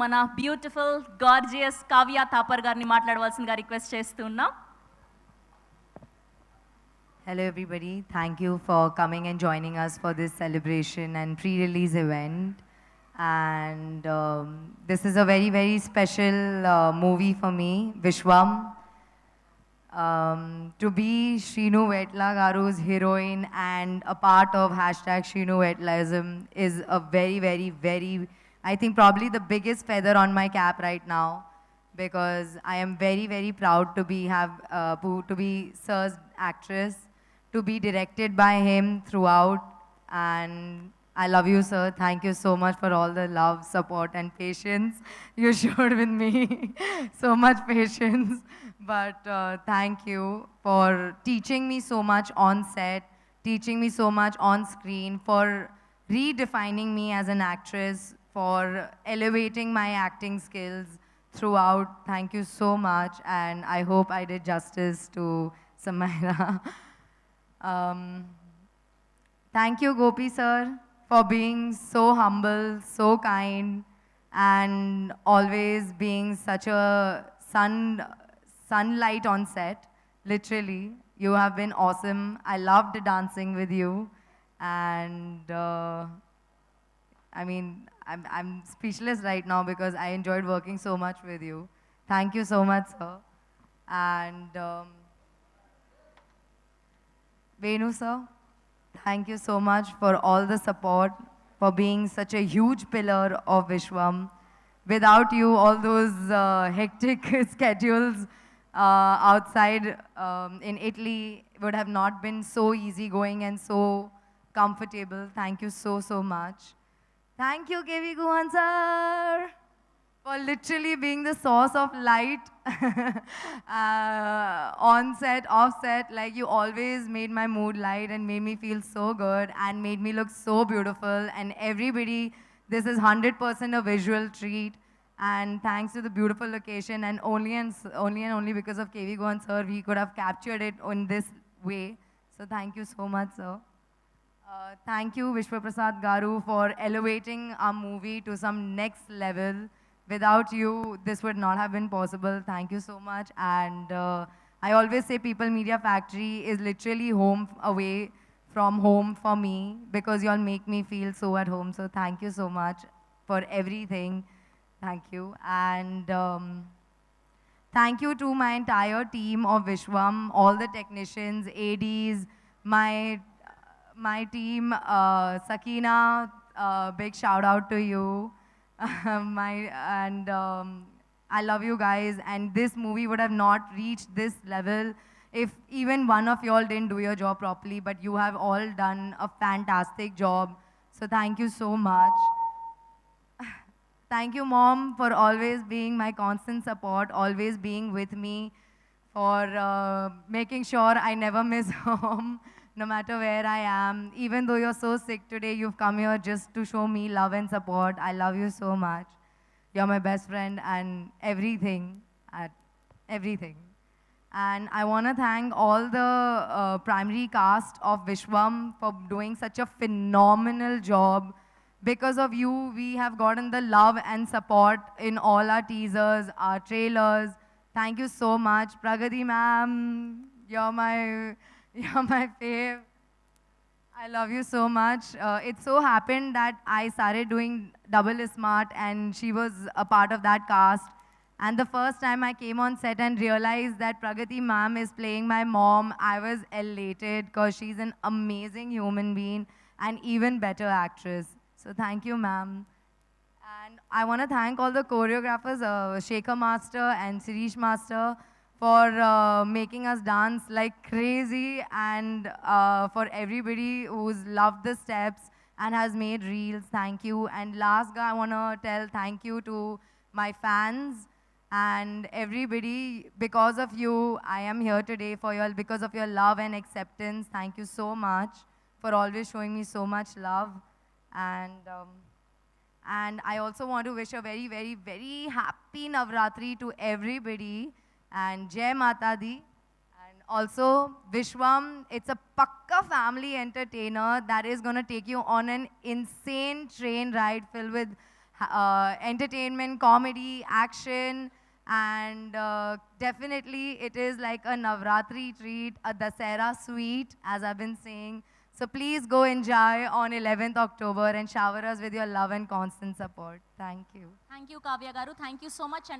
మన beautiful gorgeous Kavya Thapar గారిని మాట్లాడవలసిందిగా రిక్వెస్ట్ చేస్తున్నాం. Hello everybody, thank you for coming and joining us for this celebration and pre-release event. And this is a very, very special movie for me, Vishwam. To be Shrinu Vetla Garu's heroine and a part of hashtag Shrinu Vetlaism is a very, very, very, I think probably the biggest feather on my cap right now, because I am very, very proud to be Sir's actress, to be directed by him throughout, and I love you, sir. Thank you so much for all the love, support and patience you showed with me. So much patience. But thank you for teaching me so much on set, teaching me so much on screen, for redefining me as an actress, for elevating my acting skills throughout. Thank you so much, and I hope I did justice to Samaira. Thank you, Gopi sir, for being so humble, so kind, and always being such a sunlight on set. Literally, you have been awesome. I loved dancing with you, and I mean, I'm speechless right now because I enjoyed working so much with you. Thank you so much, sir. And Venu sir, thank you so much for all the support, for being such a huge pillar of Vishwam. Without you, all those hectic schedules outside in Italy would have not been so easygoing and so comfortable. Thank you so, so much. Thank you, KV Guhan sir, for literally being the source of light on set, off set. Like, you always made my mood light and made me feel so good and made me look so beautiful. And everybody, this is 100% a visual treat. And thanks to the beautiful location, and only because of KV Guhan sir, we could have captured it in this way. So thank you so much, sir. Thank you, Vishwa Prasad Garu, for elevating our movie to some next level. Without you, this would not have been possible. Thank you so much. And I always say People Media Factory is literally home away from home for me, because you all make me feel so at home. So thank you so much for everything. Thank you. And thank you to my entire team of Vishwam, all the technicians, ADs, my team, Sakina, big shout out to you. I love you guys, and this movie would have not reached this level if even one of y'all didn't do your job properly, but you have all done a fantastic job. So thank you so much. Thank you, Mom, for always being my constant support, always being with me, for making sure I never miss home, no matter where I am. Even though you're so sick today, you've come here just to show me love and support. I love you so much. You're my best friend and everything, everything. And I want to thank all the primary cast of Vishwam for doing such a phenomenal job. Because of you, we have gotten the love and support in all our teasers, our trailers. Thank you so much. Pragati ma'am, you're my fave. I love you so much. It so happened that I started doing Double is Smart, and she was a part of that cast. And the first time I came on set and realized that Pragati ma'am is playing my mom, I was elated, because she's an amazing human being and even better actress. So thank you, ma'am. And I want to thank all the choreographers, Shekhar Master and Sirish Master, for making us dance like crazy, and for everybody who's loved the steps and has made reels. Thank you. And last, I want to tell thank you to my fans and everybody. Because of you, I am here today, because of your love and acceptance. Thank you so much for always showing me so much love. And I also want to wish a very, very, very happy Navratri to everybody, and Jai Mata Di. And also, Vishwam, it's a pakka family entertainer that is going to take you on an insane train ride filled with entertainment, comedy, action, and definitely it is like a Navratri treat, a Dasera sweet, as I've been saying. So please go enjoy on 11th October and shower us with your love and constant support. Thank you. Thank you Kavya garu, thank you so much. And